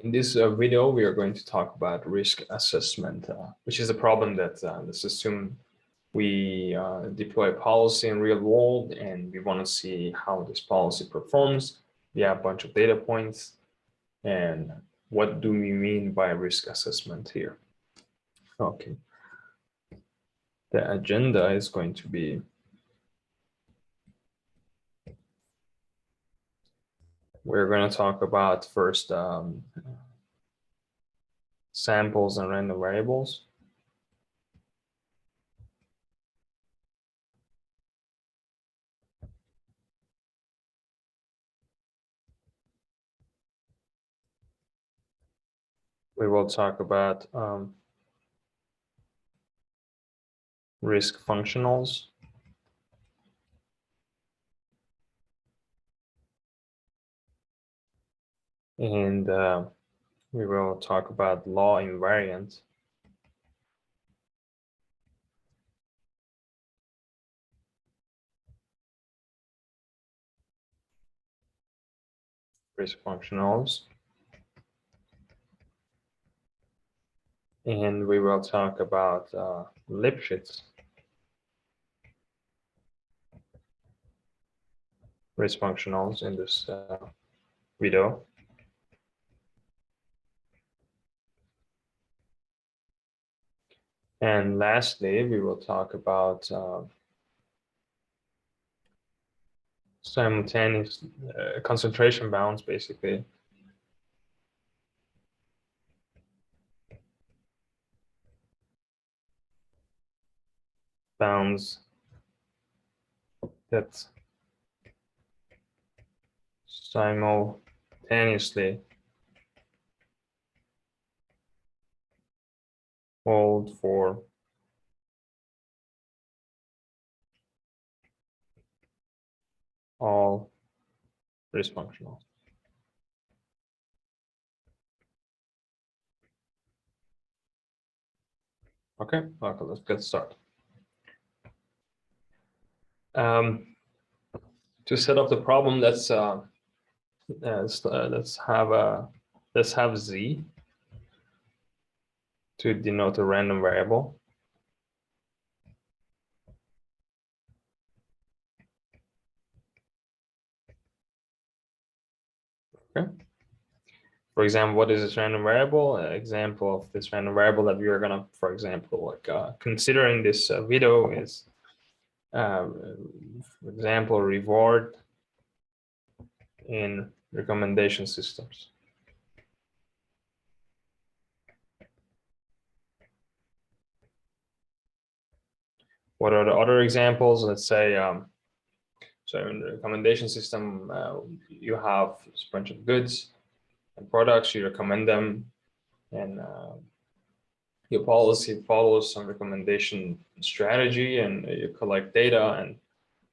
In this video, we are going to talk about risk assessment, which is a problem that let's assume we deploy a policy in real world and we want to see how this policy performs. We have a bunch of data points. And what do we mean by risk assessment here? Okay. The agenda is going to be we're going to talk about first samples and random variables. We will talk about risk functionals. And we will talk about law-invariant. Risk functionals. And we will talk about Lipschitz. Risk functionals in this video. And lastly, we will talk about simultaneous concentration bounds, basically. Bounds that simultaneously hold for all risk functionals. Okay, let's get started. To set up the problem, let's have Z to denote a random variable. Okay. For example, what is this random variable? An example of this random variable that we are gonna, for example, consider in this video is, for example, reward in recommendation systems. What are the other examples? Let's say, so in the recommendation system, you have a bunch of goods and products, you recommend them, and your policy follows some recommendation strategy, and you collect data, and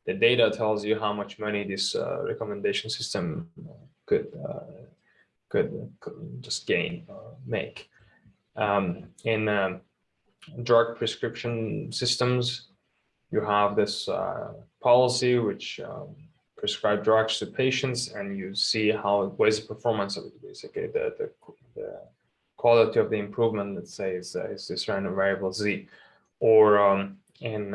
the data tells you how much money this recommendation system could just gain or make. In drug prescription systems, you have this policy which prescribe drugs to patients, and you see what is the performance of it, basically the quality of the improvement, let's say, is this random variable Z. Or in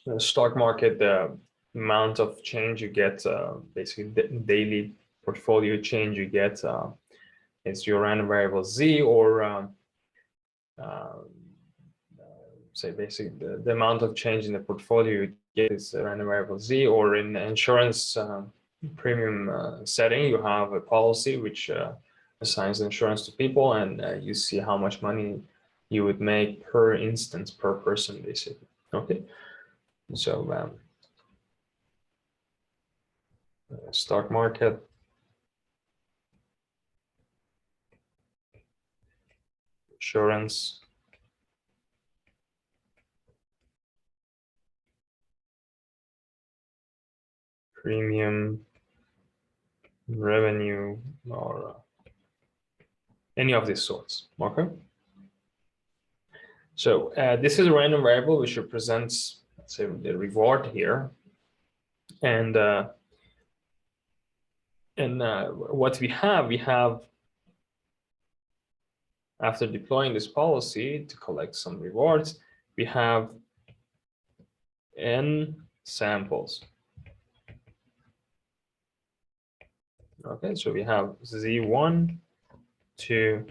the stock market, the amount of change you get, basically the daily portfolio change you get, is your random variable Z. Or say basically the amount of change in the portfolio you get is a random variable Z. Or in the insurance premium setting, you have a policy which assigns insurance to people, and you see how much money you would make per instance, per person, basically. Okay, so stock market, insurance, premium, revenue, or any of these sorts. Okay, so this is a random variable which represents, let's say, the reward here, and what we have after deploying this policy to collect some rewards, we have n samples. Okay, so we have z1 to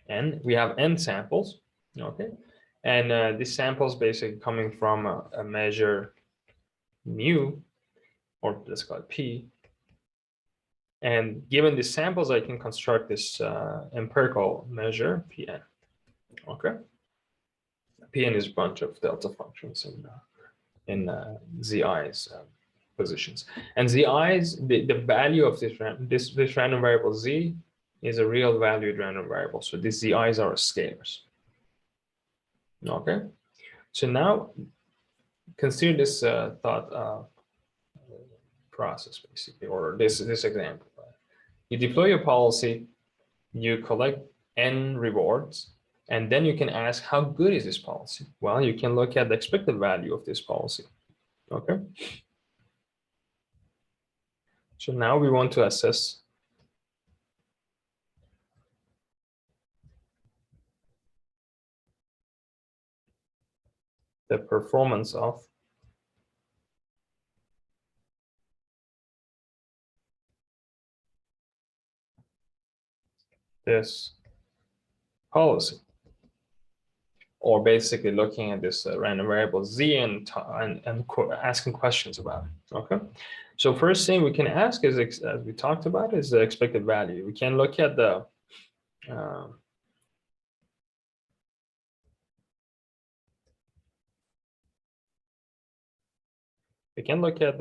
n. We have n samples. Okay, and these samples basically coming from a measure mu, or let's call it p. And given these samples, I can construct this empirical measure Pn. Okay, Pn is a bunch of delta functions in zi's positions, and zi's the value of this random variable z is a real valued random variable. So these zi's are scalars. Okay, so now consider this thought process basically, or this example. You deploy your policy, you collect n rewards, and then you can ask, how good is this policy? Well, you can look at the expected value of this policy. Okay. So now we want to assess the performance of this policy, or basically looking at this random variable z and asking questions about it. Okay, so first thing we can ask is, as we talked about, is the expected value. We can look at the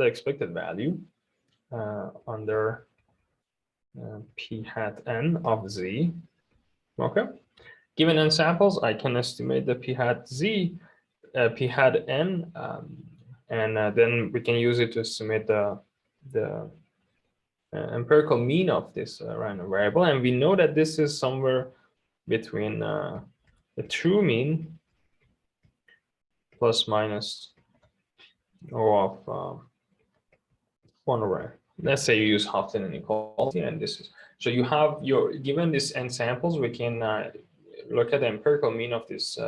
expected value under p hat n of z. Okay, given n samples, I can estimate the p hat z, p hat n, and then we can use it to estimate the empirical mean of this random variable. And we know that this is somewhere between the true mean plus minus O of 1 over, let's say you use Houghton inequality, and this is, so you have your, given this n samples, we can look at the empirical mean of this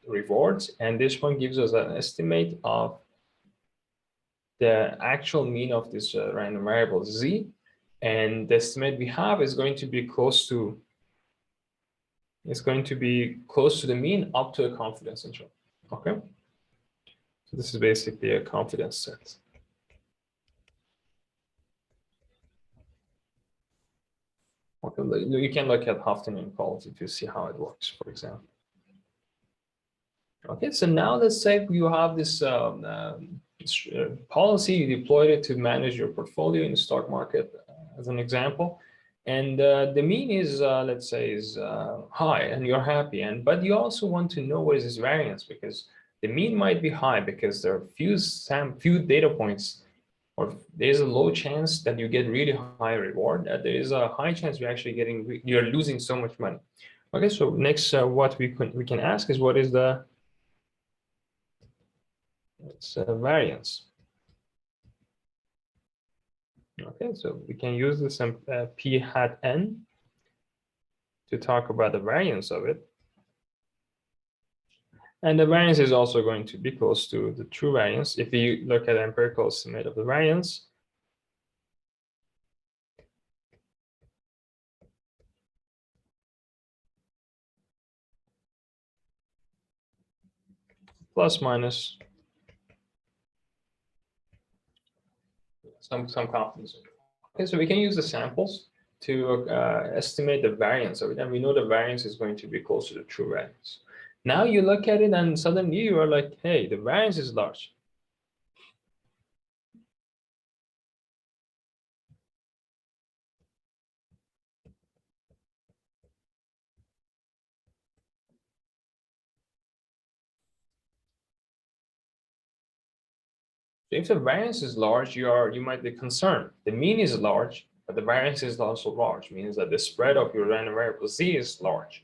rewards, and this one gives us an estimate of the actual mean of this random variable z, and the estimate we have is going to be close to, the mean up to a confidence interval. Okay, so this is basically a confidence set. Okay, you can look at Houghton inequality to see how it works, for example. Okay, so now let's say you have this policy, you deployed it to manage your portfolio in the stock market, as an example, and the mean is, let's say, is high, and you're happy, but you also want to know what is this variance, because the mean might be high because there are few data points, or there's a low chance that you get really high reward. There is a high chance you're losing so much money. Okay, so next, what we can ask is, what is the variance? Okay, so we can use this p hat n to talk about the variance of it. And the variance is also going to be close to the true variance. If you look at the empirical estimate of the variance, plus minus some confidence. Okay, so we can use the samples to estimate the variance of it, and we know the variance is going to be close to the true variance. Now you look at it, and suddenly you are like, hey, the variance is large. If the variance is large, you might be concerned. The mean is large, but the variance is also large, means that the spread of your random variable z is large.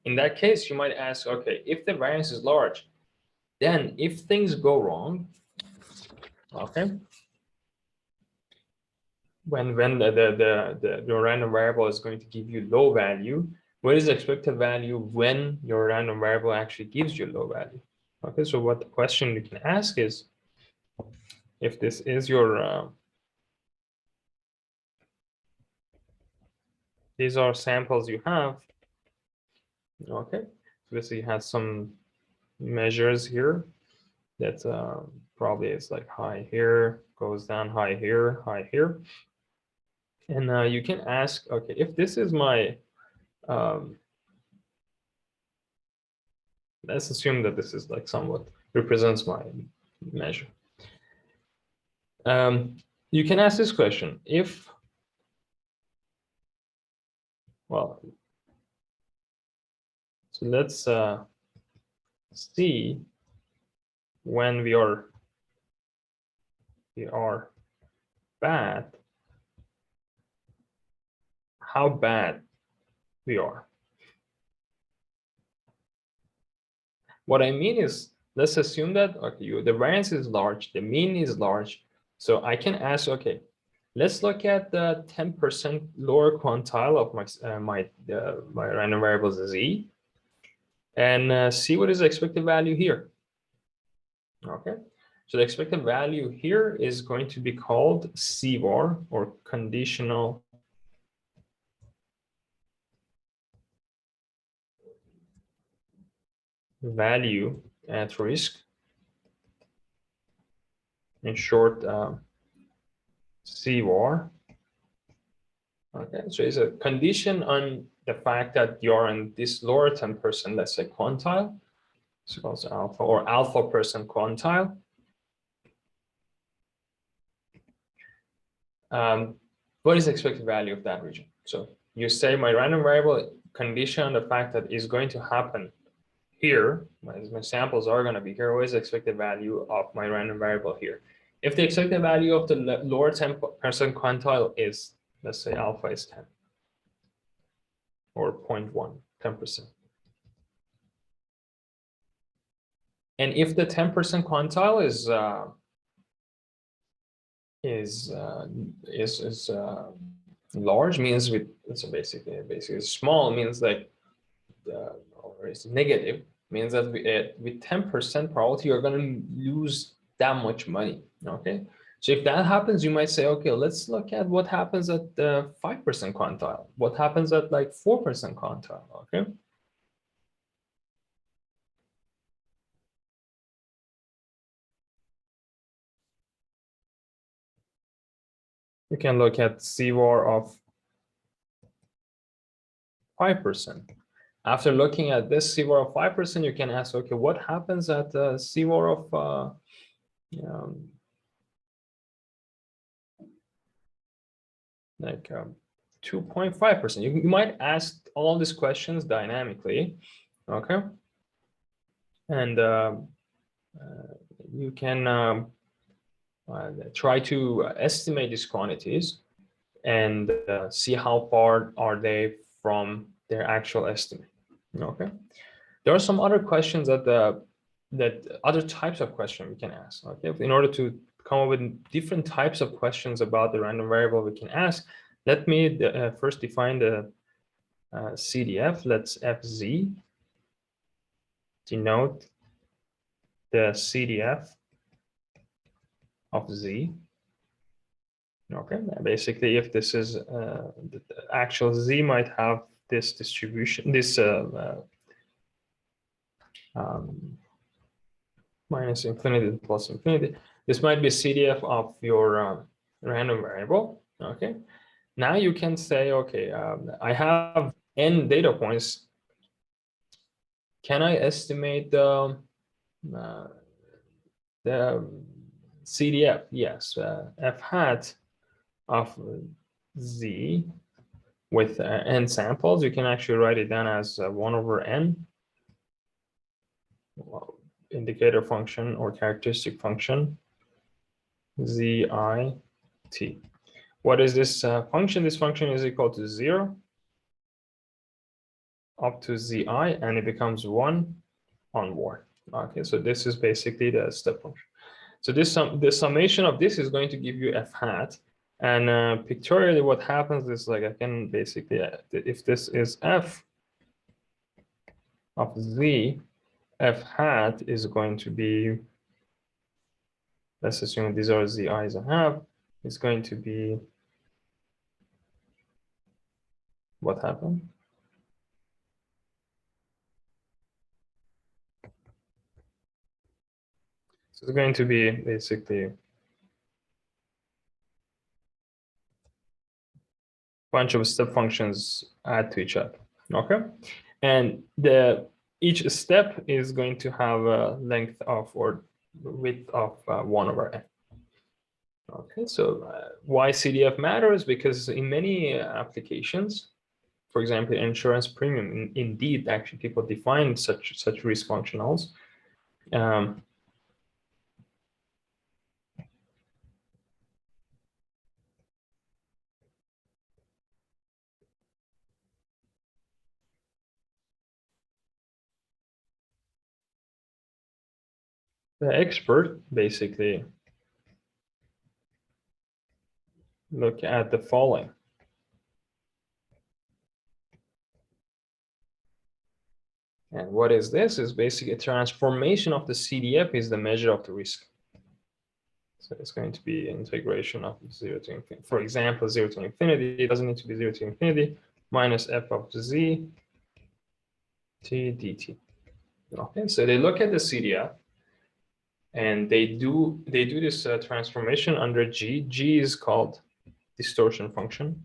In that case, you might ask, okay, if the variance is large, then if things go wrong, okay, when the random variable is going to give you low value, what is the expected value when your random variable actually gives you a low value? Okay, so what the question you can ask is, if this is your, these are samples you have, okay, so let's say you have some measures here that probably is like high here, goes down high here, high here. And you can ask, okay, if this is my, let's assume that this is like somewhat represents my measure. You can ask this question, if, well, so let's see when we are bad, how bad we are. What I mean is, let's assume that, okay, the variance is large, the mean is large. So I can ask, okay, let's look at the 10% lower quantile of my random variables z, and see what is the expected value here. Okay, so the expected value here is going to be called CVAR, or conditional value at risk. In short, CVAR. Okay, so it's a condition on the fact that you're in this lower 10%, let's say quantile, so called alpha, or alpha percent quantile. What is the expected value of that region? So you say my random variable condition on the fact that is going to happen here, my samples are going to be here, what is the expected value of my random variable here? If the expected value of the lower 10% quantile is, let's say alpha is 10, or 0.1, 10%. And if the 10% quantile is large, means with, so basically small means like, or is negative, means that with 10% probability you're going to lose that much money. Okay, so if that happens, you might say, okay, let's look at what happens at the 5% quantile, what happens at like 4% quantile. Okay, you can look at CVAR of 5%. After looking at this CVAR of 5%, you can ask, okay, what happens at the CVAR of like 2.5%. You might ask all these questions dynamically, okay? And you can try to estimate these quantities and see how far are they from their actual estimate. Okay, there are some other questions that other types of questions we can ask. Okay, in order to come up with different types of questions about the random variable we can ask, let me first define the CDF. Let's FZ denote the CDF of Z. Okay, basically, if this is the actual Z might have this distribution, this minus infinity to plus infinity. This might be CDF of your random variable. Okay, now you can say, okay, I have n data points. Can I estimate the CDF? Yes, f hat of Z with n samples. You can actually write it down as 1 over n. Indicator function or characteristic function ZIT. What is this function? This function is equal to 0 up to ZI, and it becomes 1 onward. Okay, so this is basically the step function. So the summation of this is going to give you f hat, and pictorially what happens is, like, I can basically, if this is f, of Z, F hat is going to be, let's assume these are the I's I have, is going to be, what happened? So it's going to be basically a bunch of step functions add to each other, okay? And each step is going to have a length of, or width of 1/n. Okay, so why CDF matters? Because in many applications, for example, insurance premium, indeed, actually people define such risk functionals. The expert basically look at the following. And what is this? Is basically a transformation of the CDF is the measure of the risk. So it's going to be integration of 0 to infinity. For example, 0 to infinity, it doesn't need to be 0 to infinity, minus f of z t dt. Okay, so they look at the CDF and they do this transformation under G. G is called distortion function.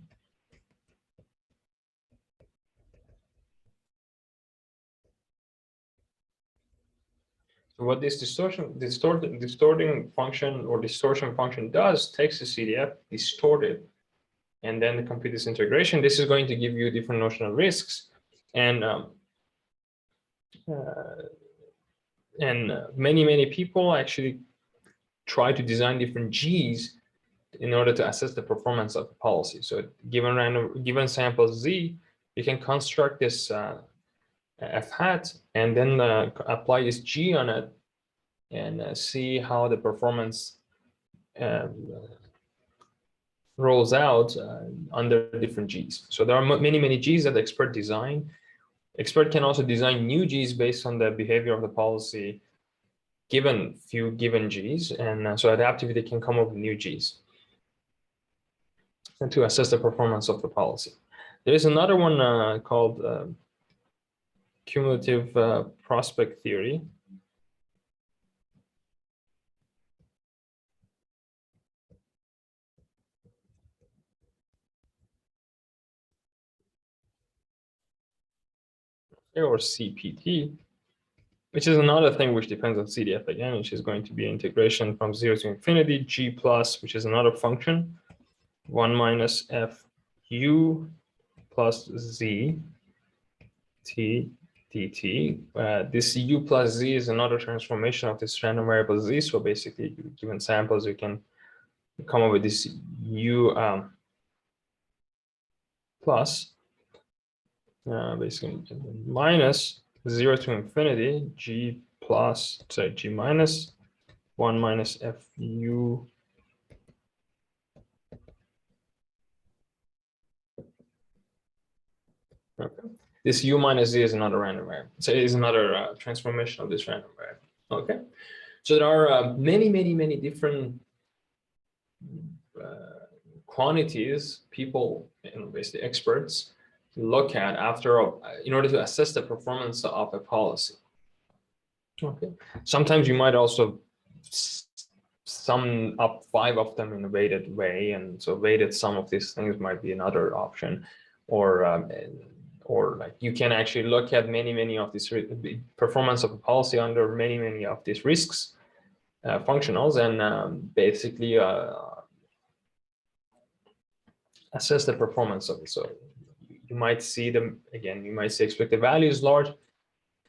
So what this distorting function or distortion function does, takes the CDF, distort it, and then complete this integration. This is going to give you different notional risks, and many people actually try to design different G's in order to assess the performance of the policy. So given sample Z, you can construct this F hat and then apply this G on it and see how the performance rolls out under different G's. So there are many G's that expert design. Expert can also design new G's based on the behavior of the policy given few given G's, and so adaptively can come up with new G's and to assess the performance of the policy. There is another one called cumulative prospect theory. Or CPT, which is another thing which depends on CDF again, which is going to be integration from 0 to infinity, G plus, which is another function, 1 minus f u plus z t dt. This u plus z is another transformation of this random variable z. So basically, given samples, you can come up with this u plus, basically minus 0 to infinity, g plus, sorry, g minus 1 minus f u okay. This u minus z is another random variable. So it is another transformation of this random variable. Okay. So there are many different quantities people, basically experts, look at in order to assess the performance of a policy. Okay. Sometimes you might also sum up 5 of them in a weighted way, and so weighted sum of these things might be another option, or like you can actually look at many of these performance of a policy under many of these risks functionals, and basically assess the performance of it. So you might see them again. You might see expected value is large,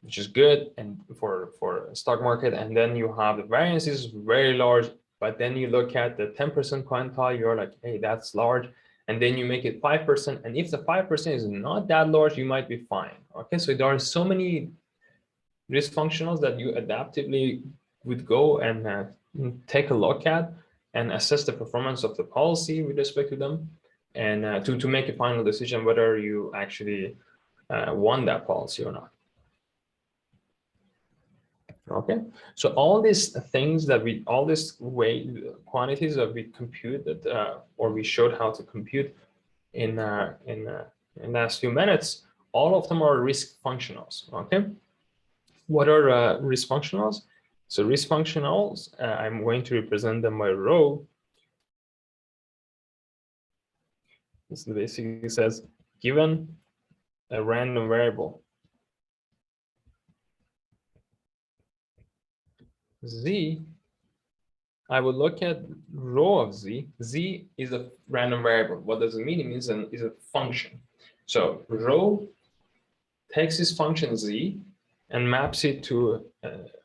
which is good, and for stock market, and then you have the variance is very large. But then you look at the 10% quantile, you're like, hey, that's large. And then you make it 5%. And if the 5% is not that large, you might be fine. Okay, so there are so many risk functionals that you adaptively would go and take a look at and assess the performance of the policy with respect to them, and to make a final decision whether you actually want that policy or not. Okay, so all these things that all these quantities that we computed or we showed how to compute in last few minutes, all of them are risk functionals. Okay, what are risk functionals? So risk functionals, I'm going to represent them by rho. This basically says given a random variable z, I would look at rho of z. Z is a random variable. What does it mean? It means is a function. So rho takes this function z and maps it to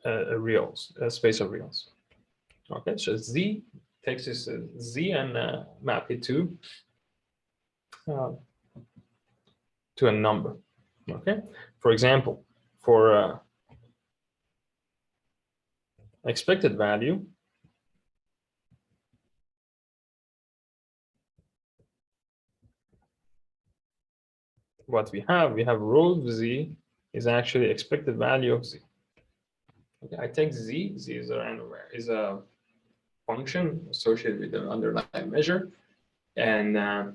a space of reals. Okay, so z takes this z and map it to a number. Okay, for example, for expected value, what we have rho of z is actually expected value of z. Okay, I take z is a random is a function associated with the underlying measure, and the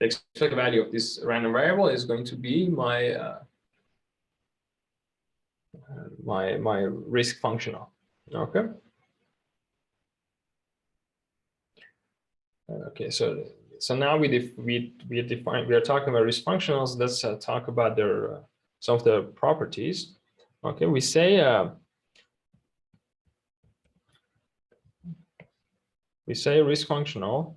expected value of this random variable is going to be my my risk functional. Okay. Okay, so now we are talking about risk functionals. Let's talk about their some of the properties. Okay, we say risk functional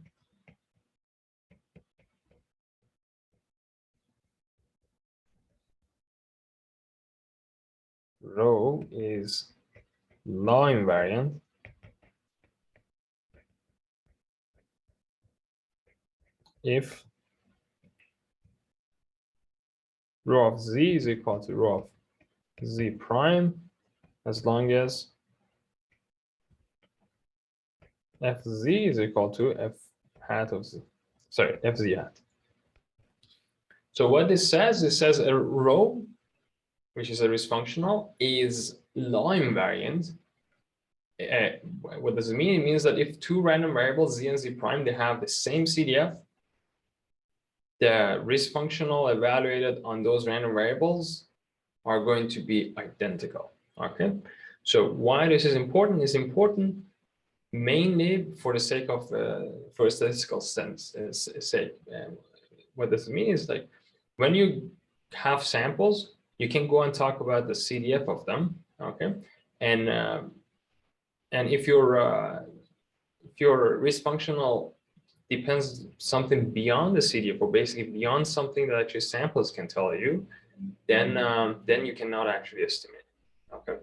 rho is law invariant if rho of z is equal to rho of z prime, as long as fz is equal to f hat of z. Sorry, fz hat. So what this says, it says a rho, which is a risk functional, is law invariant. What does it mean? It means that if two random variables z and z prime, they have the same CDF, the risk functional evaluated on those random variables are going to be identical. Okay, so why this is important? It's important mainly for the sake of for statistical sense sake. What does it mean is, like, when you have samples, you can go and talk about the CDF of them. Okay, and if your risk functional depends something beyond the CDF, or basically beyond something that actually samples can tell you, then you cannot actually estimate. Okay.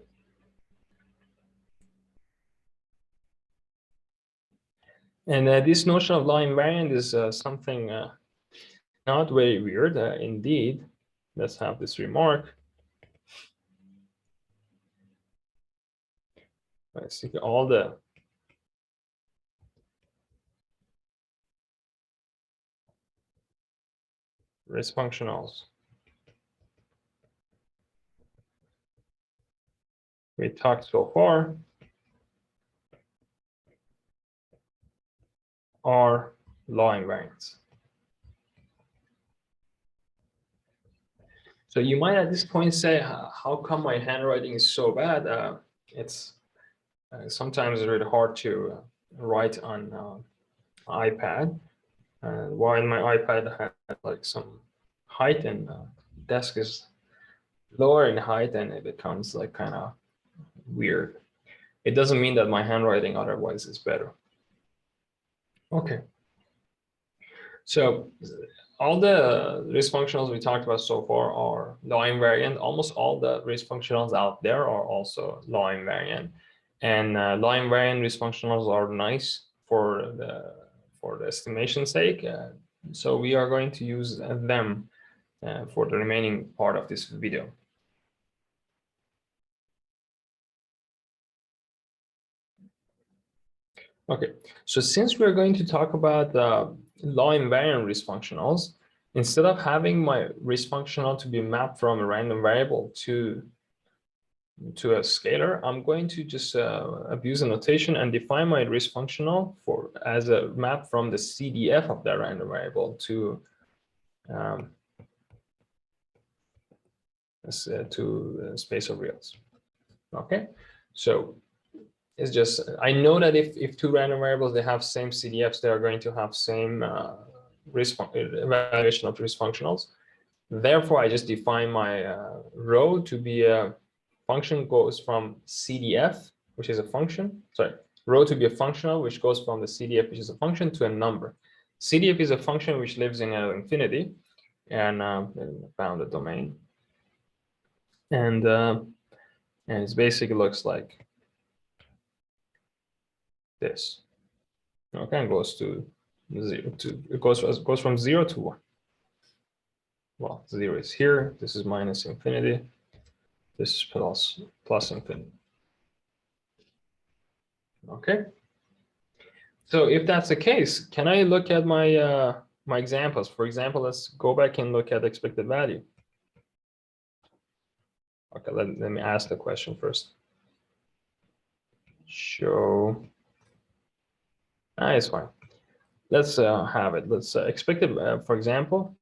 And this notion of law invariant is something not very weird. Indeed, let's have this remark. I see all the risk functionals we talked so far are law invariants. So you might at this point say, how come my handwriting is so bad? It's sometimes really hard to write on iPad. While my iPad had like some height, and desk is lower in height, and it becomes like kind of weird. It doesn't mean that my handwriting otherwise is better. Okay. So all the risk functionals we talked about so far are law invariant. Almost all the risk functionals out there are also law invariant. And law invariant risk functionals are nice for the estimation sake. So we are going to use them for the remaining part of this video. Okay, so since we're going to talk about law invariant risk functionals, instead of having my risk functional to be mapped from a random variable to to a scalar, I'm going to just abuse a notation and define my risk functional for as a map from the CDF of that random variable to space of reals. Okay, so it's just, I know that if two random variables, they have same CDFs, they are going to have same evaluation of risk functionals. Therefore, I just define my rho to be a function goes from CDF, which is a function, sorry, rho to be a functional, which goes from the CDF, which is a function, to a number. CDF is a function which lives in infinity and bounded domain. And it basically looks like this. Okay, and goes to 0 to, it goes from 0 to 1. Well, 0 is here, this is minus infinity, this is plus infinity. Okay, so if that's the case, can I look at my my examples? For example, let's go back and look at expected value. Okay, let me ask the question first. Show, it's fine. Let's have it. Let's expected, for example,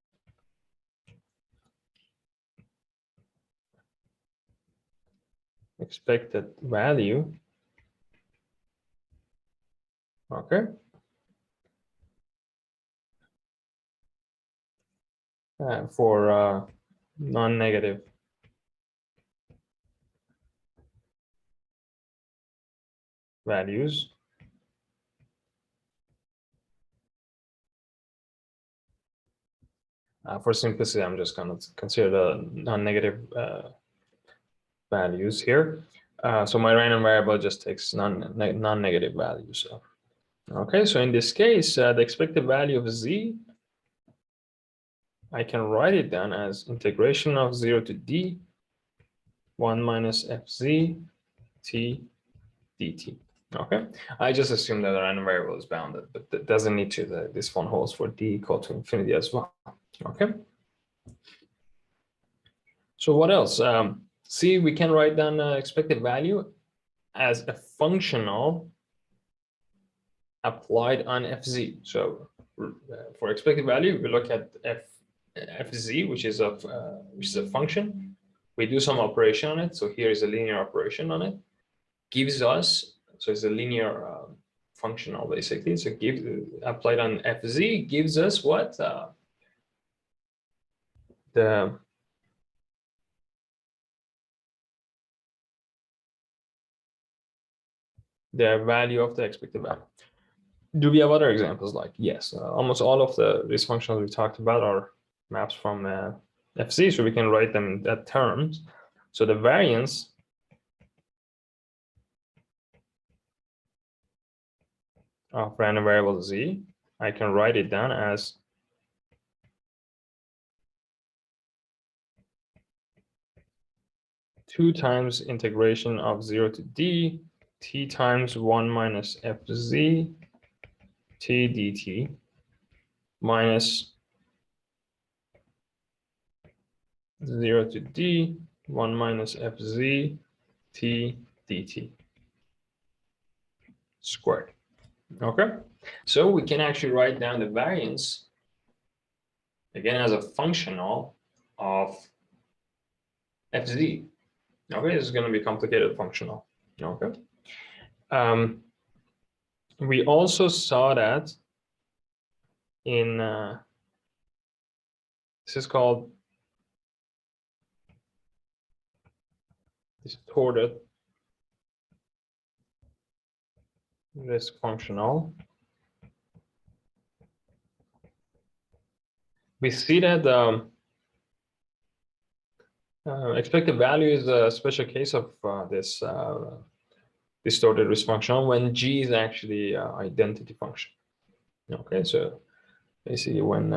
expected value. Okay. For non-negative values. For simplicity, I'm just going to consider the non-negative values here. So my random variable just takes non-negative values. So, okay, so in this case, the expected value of z, I can write it down as integration of 0 to d 1 minus fz t dt. Okay, I just assume that the random variable is bounded, but that doesn't need to. This one holds for d equal to infinity as well. Okay. So what else? See, we can write down expected value as a functional applied on fz. So for expected value, we look at fz, which is a function. We do some operation on it. So here is a linear operation on it. Gives us, so it's a linear functional basically. So applied on fz gives us what? The value of the expected value. Do we have other examples? Like, yes, almost all of these functions we talked about are maps from fz, so we can write them in that terms. So the variance of random variable z, I can write it down as two times integration of 0 to d t times 1 minus fz t dt minus 0 to d 1 minus fz t dt squared. Okay, so we can actually write down the variance again as a functional of fz. Okay, this is going to be complicated functional. Okay. We also saw that in this is called distorted risk functional. We see that expected value is a special case of this distorted risk functional when g is actually identity function. Okay, so basically when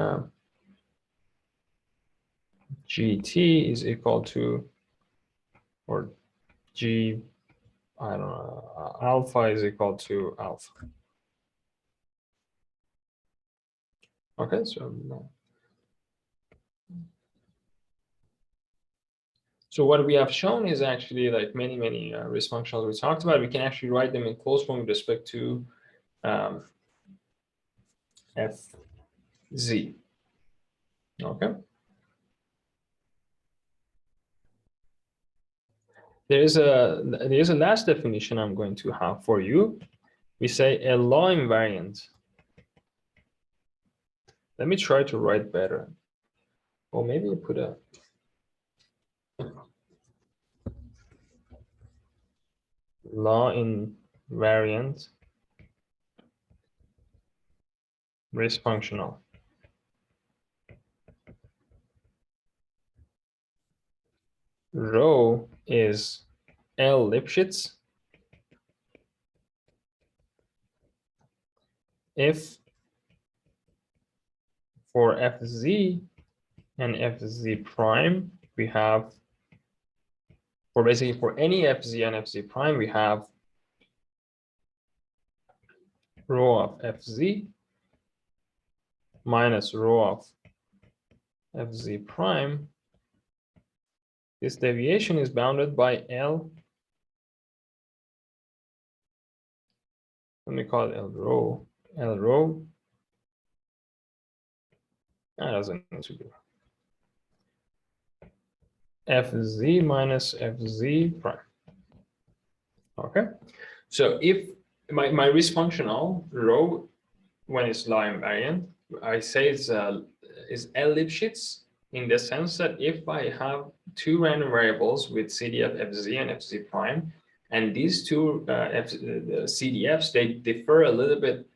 gt is equal to, or g, I don't know, alpha is equal to alpha. Okay, So what we have shown is actually like many risk functionals we talked about. We can actually write them in closed form with respect to fz. Okay. There's a last definition I'm going to have for you. We say a law invariant. Let me try to write better. Or maybe put a law invariant risk functional. Rho is L Lipschitz if for fz and fz prime we have, for basically for any fz and fz prime we have rho of fz minus rho of fz prime. This deviation is bounded by L. Let me call it L rho. L rho. That doesn't need to be. Fz minus Fz prime. Okay. So if my risk functional rho, when it's law invariant, I say is L Lipschitz in the sense that if I have two random variables with CDF Fz and Fz prime, and these two CDFs, they differ a little bit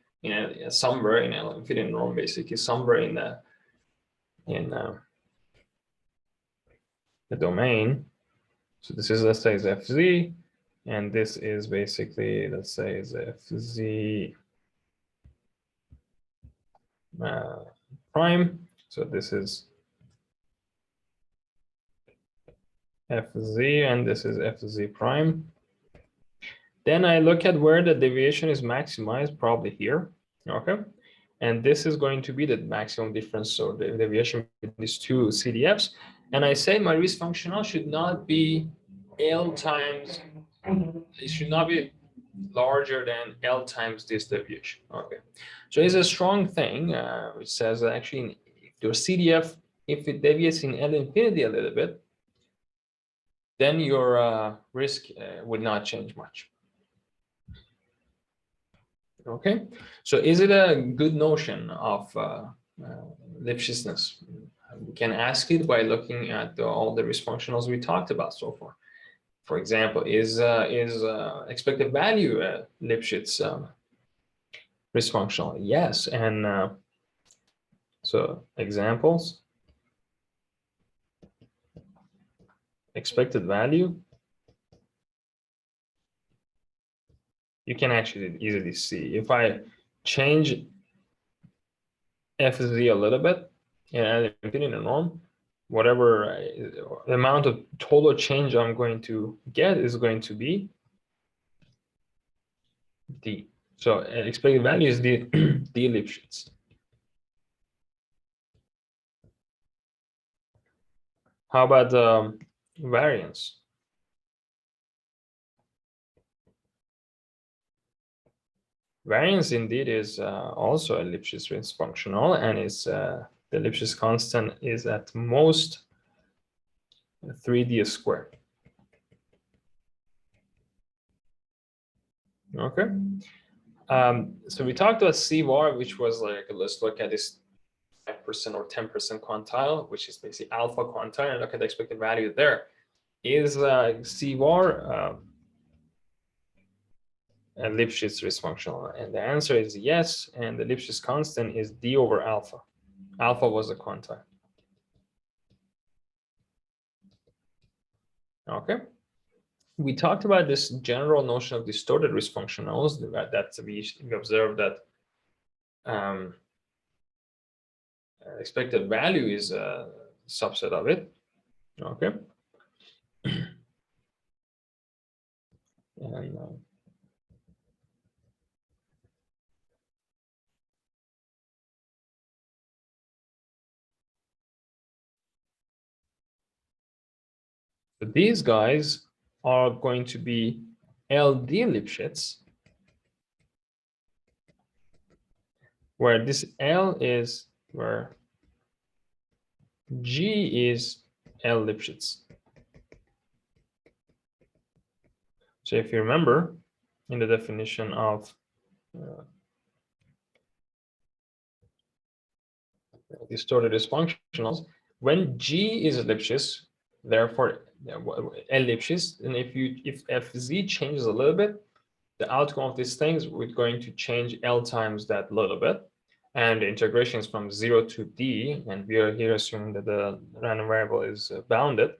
somewhere in an infinite norm, basically somewhere in the domain. So this is, let's say, is Fz, and this is basically, let's say, is Fz prime. So this is Fz, and this is Fz prime. Then I look at where the deviation is maximized, probably here. Okay. And this is going to be the maximum difference, so the deviation between these two CDFs. And I say my risk functional should not be L times, it should not be larger than L times this deviation. Okay. So it's a strong thing, which says that actually if your CDF, if it deviates in L infinity a little bit, then your risk would not change much. Okay, so is it a good notion of Lipschitzness? We can ask it by looking at all the risk functionals we talked about so far. For example, is expected value a Lipschitz risk functional? Yes, and so examples, expected value. You can actually easily see if I change Fz a little bit and infinity norm, whatever the amount of total change I'm going to get is going to be d. So expected value is d Lipschitz. How about variance? Variance indeed is also a Lipschitz risk functional, and is the Lipschitz constant is at most 3d squared. Okay. So we talked about C bar, which was like, let's look at this 5% or 10% quantile, which is basically alpha quantile, and look at the expected value there. Is C bar a Lipschitz risk functional? And the answer is yes, and the Lipschitz constant is d over alpha. Alpha was the quantile. Okay. We talked about this general notion of distorted risk functionals, that we observed that expected value is a subset of it. Okay. And So these guys are going to be LD Lipschitz, where this L is where G is L Lipschitz. So if you remember in the definition of distorted functionals, when G is Lipschitz, therefore L Lipschitz, and if Fz changes a little bit, the outcome of these things, we're going to change L times that little bit. And the integration is from 0 to D, and we are here assuming that the random variable is bounded.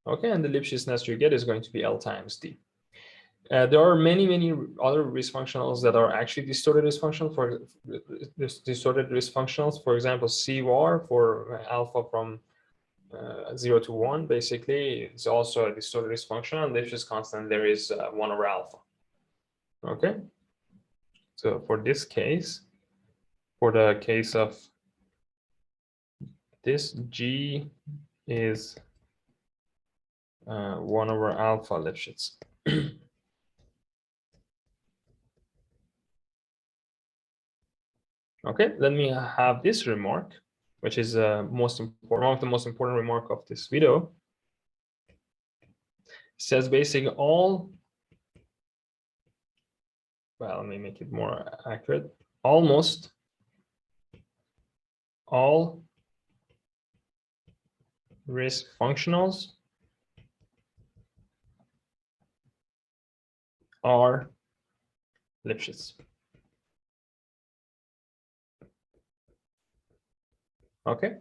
Okay, and the Lipschitzness you get is going to be L times D. There are many other risk functionals that are actually distorted risk functionals. For distorted risk functionals, for example, C-var for alpha from 0 to 1, basically, it's also a distorted risk functional. And Lipschitz constant, there is 1 over alpha. Okay, so for this case, for the case of this, G is 1 over alpha Lipschitz. Okay, let me have this remark, which is most important, one of the most important remark of this video. It says basically all, well, let me make it more accurate. Almost all risk functionals are Lipschitz. Okay,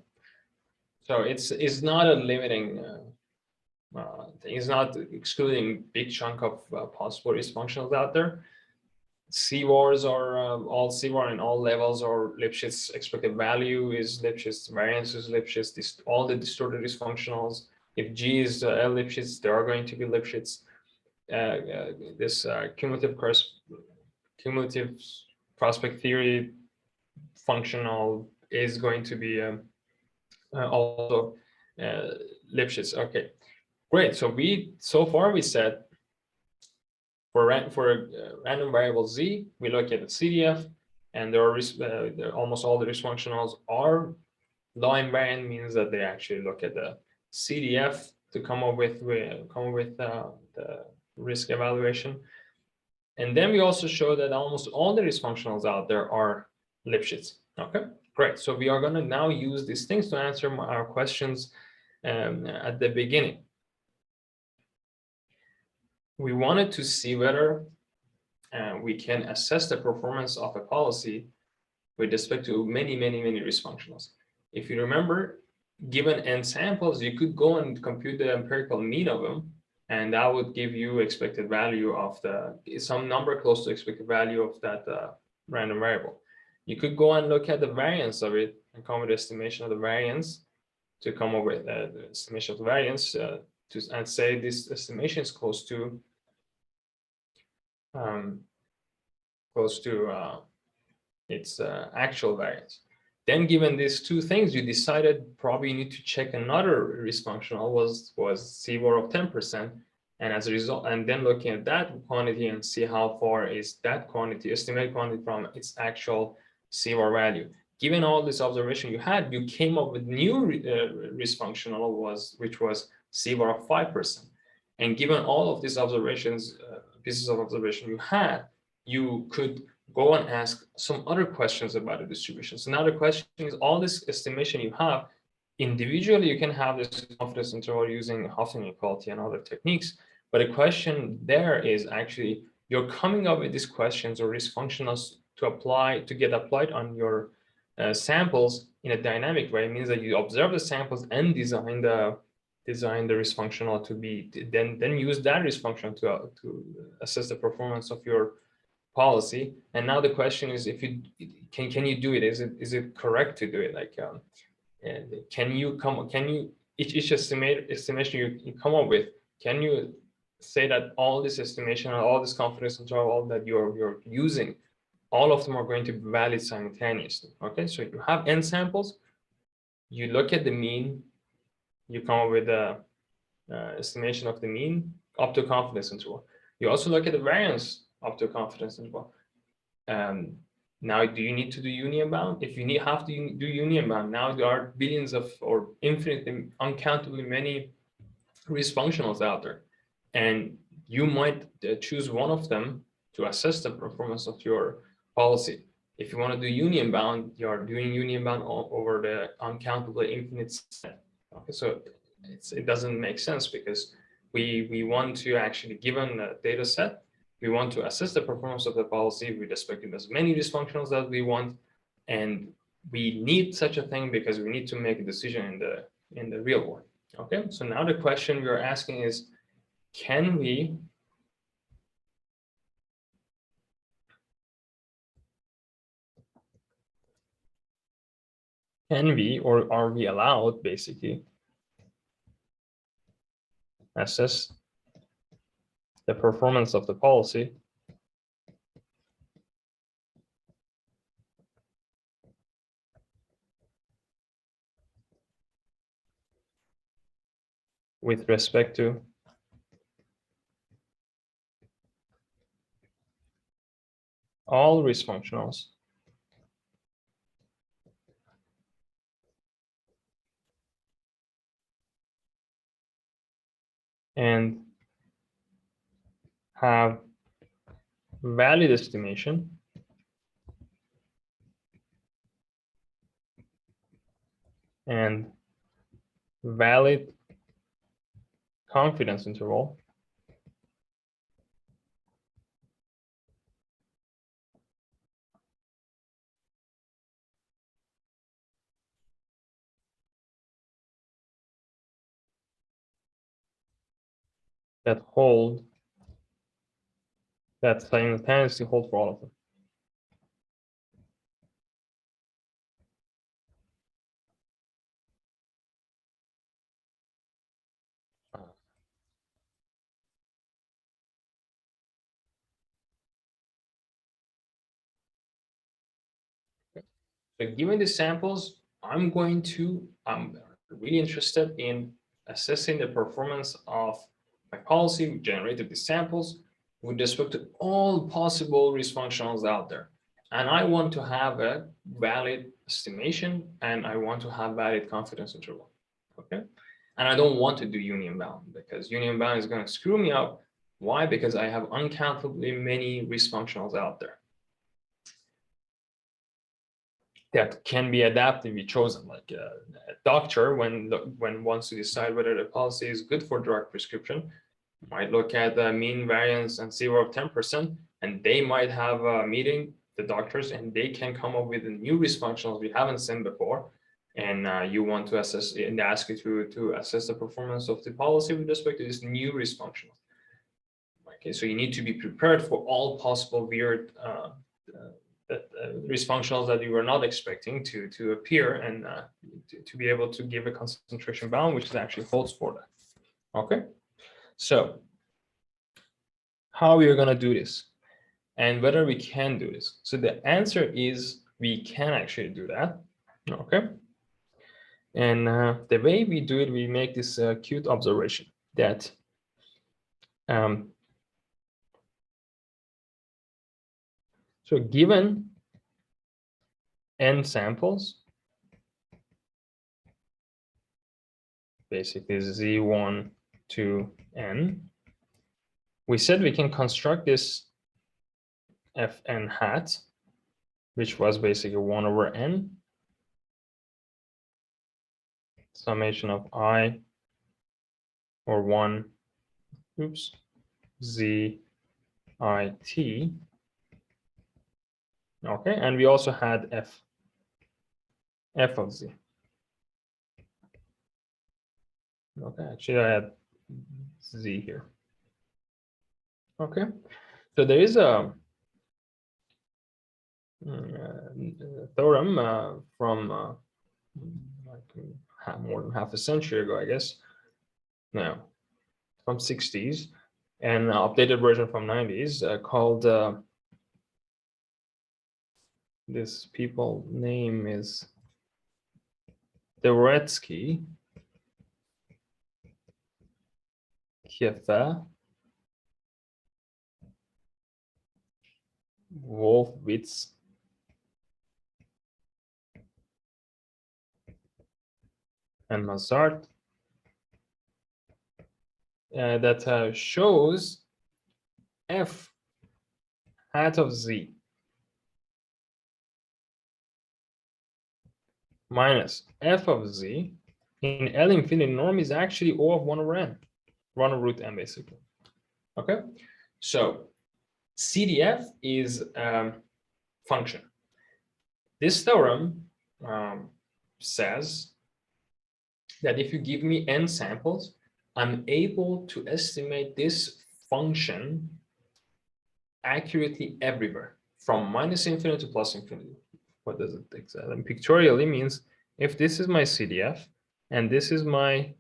so it's not a limiting thing. It's not excluding big chunk of possible risk functionals out there. C-vars are all C-var and all levels are Lipschitz. Expected value is Lipschitz. Variance is Lipschitz. All the distorted risk functionals. If G is L Lipschitz, they are going to be Lipschitz. This cumulative prospect theory functional is going to be also Lipschitz. Okay, great. So far we said for random variable Z, we look at the CDF, and there are almost all the risk functionals are law-invariant, means that they actually look at the CDF to come up with the risk evaluation. And then we also show that almost all the risk functionals out there are Lipschitz. Okay, great. So we are going to now use these things to answer our questions at the beginning. We wanted to see whether we can assess the performance of a policy with respect to many risk functionals. If you remember, given n samples, you could go and compute the empirical mean of them, and that would give you expected value of some number close to expected value of that random variable. You could go and look at the variance of it and come with estimation of the variance to come up with the estimation of the variance and say this estimation is close to its actual variance. Then, given these two things, you decided probably you need to check another risk functional was C-var of 10%, and as a result, and then looking at that quantity and see how far is that quantity, estimated quantity, from its actual C-var value. Given all this observation you had, you came up with new risk functional which was C-var of 5%. And given all of these observations, pieces of observation you had, you could go and ask some other questions about the distribution. So now the question is, all this estimation you have, individually you can have this confidence interval using Hoffman inequality and other techniques. But the question there is actually, you're coming up with these questions or risk functionals to get applied on your samples in a dynamic way. It means that you observe the samples and design the risk functional to be, then use that risk function to assess the performance of your policy. And now the question is, if you can you do it? Is it correct to do it? Like, each estimation you come up with, can you say that all this estimation and all this confidence interval that you're using, all of them are going to be valid simultaneously? Okay, so you have n samples, you look at the mean, you come up with estimation of the mean up to confidence interval. You also look at the variance up to confidence interval. Now, do you need to do union bound? If you have to do union bound, now there are billions of or infinitely, uncountably many risk functionals out there, and you might choose one of them to assess the performance of your policy. If you want to do union bound, you are doing union bound over the uncountably infinite set. Okay, so it doesn't make sense because we want to actually, given a data set, we want to assess the performance of the policy with respect to as many risk functionals that we want, and we need such a thing because we need to make a decision in the real world. Okay, so now the question we are asking is, can we or are we allowed basically assess the performance of the policy with respect to all risk functionals and have valid estimation and valid confidence interval that simultaneously hold for all of them. So given the samples, I'm really interested in assessing the performance of my policy. We generated the samples with respect to all possible risk functionals out there. And I want to have a valid estimation and I want to have valid confidence interval. Okay. And I don't want to do union bound because union bound is going to screw me up. Why? Because I have uncountably many risk functionals out there that can be adaptively chosen. Like a doctor, when wants to decide whether the policy is good for drug prescription, might look at the mean variance and CVR of 10%, and they might have a meeting, the doctors, and they can come up with a new risk functionals we haven't seen before. And you want to assess and ask you to assess the performance of the policy with respect to this new risk functional. Okay, so you need to be prepared for all possible weird risk functionals that you were not expecting to appear and to be able to give a concentration bound, which is actually holds for that. Okay, so how we are going to do this and whether we can do this. So the answer is we can actually do that. Okay, and the way we do it, we make this cute observation that so given n samples, basically z1 to n, we said we can construct this fn hat, which was basically 1 over n, summation of I or 1, z I t. Okay, and we also had f of z. Okay, actually I had z here. Okay, so there is a theorem from like more than half a century ago, I guess. No, from 60s, and an updated version from 90s called this people name is Dvoretsky. Kiefer, Wolfowitz, and Mazart that shows f hat of z minus f of z in L infinity norm is actually O of 1 over n, 1 over root n basically. Okay, so CDF is function. This theorem says that if you give me n samples, I'm able to estimate this function accurately everywhere from minus infinity to plus infinity. What does it exactly? And pictorially means if this is my CDF and this is my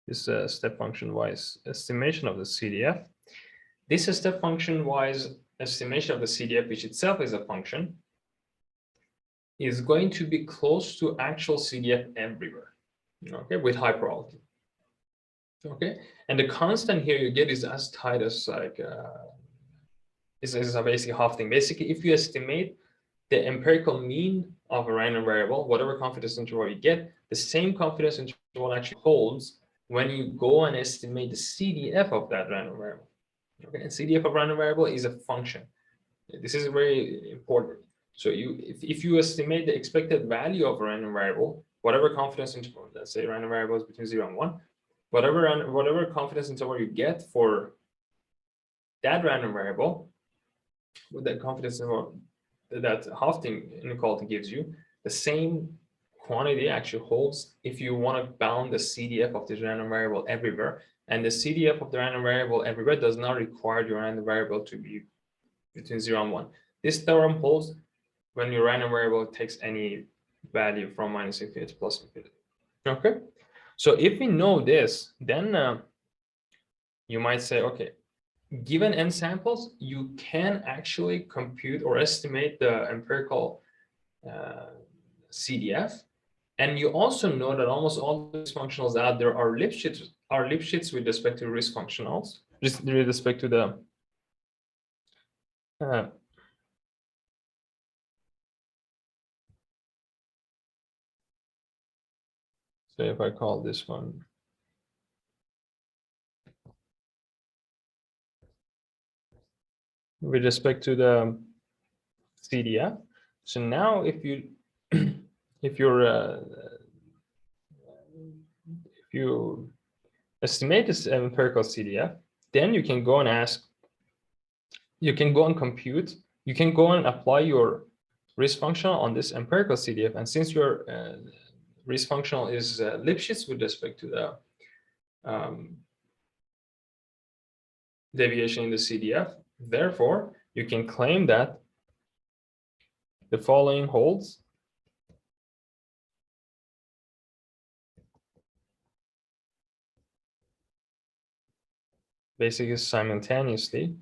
step function wise estimation of the CDF, this is step function wise estimation of the CDF, which itself is a function, is going to be close to actual CDF everywhere, okay, with high probability. Okay, and the constant here you get is as tight as like is a basically half thing. Basically, if you estimate the empirical mean of a random variable, whatever confidence interval you get, the same confidence interval actually holds when you go and estimate the CDF of that random variable. Okay, and CDF of random variable is a function. This is very important. So if you estimate the expected value of a random variable, whatever confidence interval, let's say random variable is between 0 and 1, whatever confidence interval you get for that random variable, with that confidence interval that half-thing inequality gives you, the same quantity actually holds if you want to bound the CDF of this random variable everywhere. And the CDF of the random variable everywhere does not require your random variable to be between 0 and 1. This theorem holds when your random variable takes any value from minus infinity to plus infinity. Okay, so if we know this, then you might say, okay, given n samples, you can actually compute or estimate the empirical CDF. And you also know that almost all these functionals out there are Lipschitz with respect to risk functionals, with respect to the so if I call this one with respect to the CDF. So now if you if you estimate this empirical CDF, then you can go and ask, you can go and compute, you can go and apply your risk functional on this empirical CDF. And since your risk functional is Lipschitz with respect to the deviation in the CDF, therefore, you can claim that the following holds. Basically, simultaneously.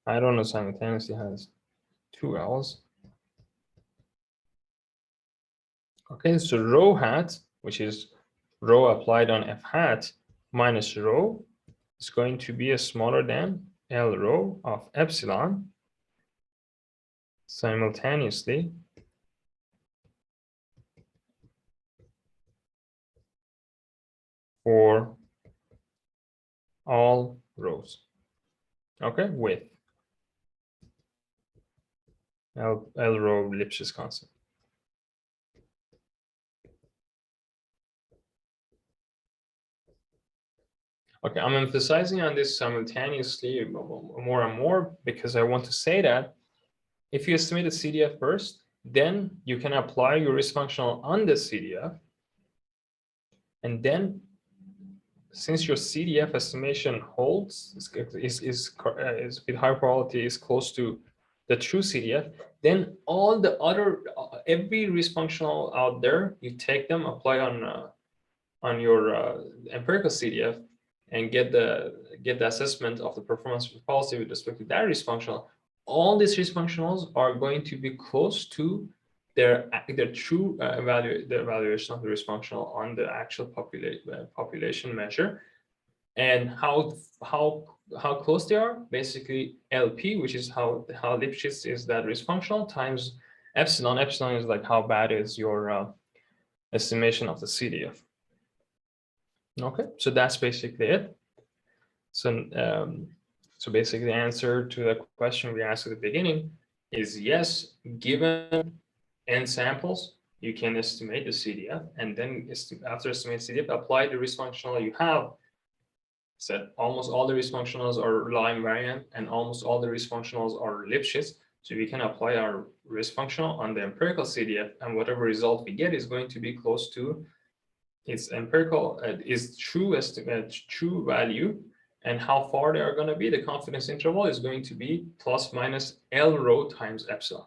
I don't know, simultaneously has 2 L's. Okay, so rho hat, which is rho applied on f hat minus rho, is going to be a smaller than L rho of epsilon simultaneously for all rows. Okay, with L rho Lipschitz constant. Okay, I'm emphasizing on this simultaneously more and more because I want to say that if you estimate the CDF first, then you can apply your risk functional on the CDF. And then since your CDF estimation holds, is with high probability is close to the true CDF, then all the other, every risk functional out there, you take them, apply on your empirical CDF, and get the assessment of the performance of the policy with respect to that risk functional. All these risk functionals are going to be close to their true the evaluation of the risk functional on the actual population measure, and how close they are. Basically, LP, which is how Lipschitz is that risk functional, times epsilon. Epsilon is like how bad is your estimation of the CDF. Okay, so that's basically it. So basically, the answer to the question we asked at the beginning is yes. Given n samples, you can estimate the CDF, and then after estimating CDF, apply the risk functional you have. Said almost all the risk functionals are Law-invariant, and almost all the risk functionals are Lipschitz. So we can apply our risk functional on the empirical CDF, and whatever result we get is going to be close to its empirical is true estimate, true value, and how far they are going to be. The confidence interval is going to be plus minus L rho times epsilon,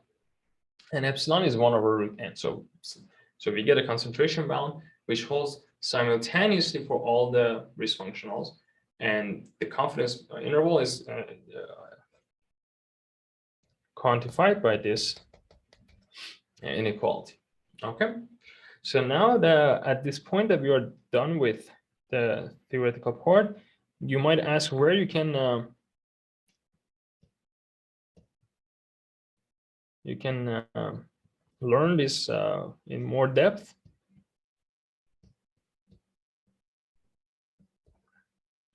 and epsilon is 1/√n. So we get a concentration bound which holds simultaneously for all the risk functionals, and the confidence interval is quantified by this inequality. Okay, so now at this point that we are done with the theoretical part, you might ask where you can learn this in more depth.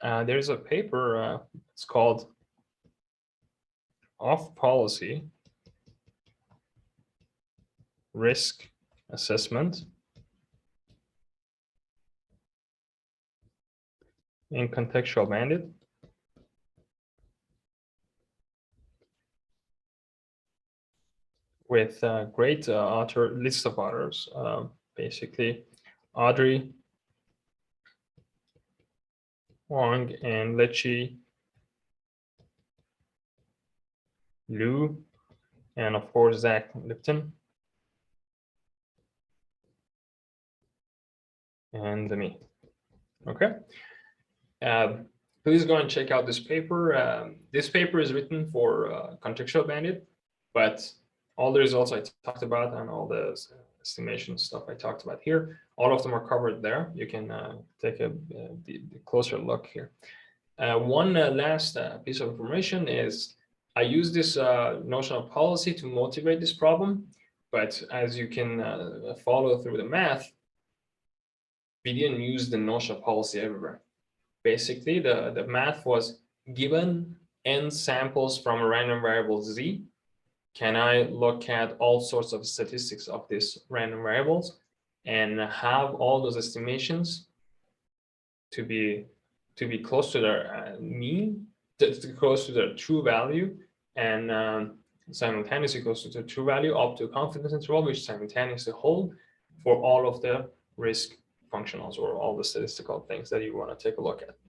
There's a paper, it's called Off-Policy Risk Assessment in Contextual Bandit. With a great list of authors, basically Audrey, Wang, and Lechi, Liu, and of course Zach Lipton, and me. Okay, please go and check out this paper. This paper is written for Contextual Bandit, but all the results I talked about and all the estimation stuff I talked about here, all of them are covered there. You can take a closer look here. One last piece of information is I use this notion of policy to motivate this problem, but as you can follow through the math, we didn't use the notion of policy everywhere. Basically, the math was given n samples from a random variable z. Can I look at all sorts of statistics of these random variables and have all those estimations to be close to their mean, close to their true value, and simultaneously close to the true value up to a confidence interval which simultaneously hold for all of the risk functionals or all the statistical things that you want to take a look at.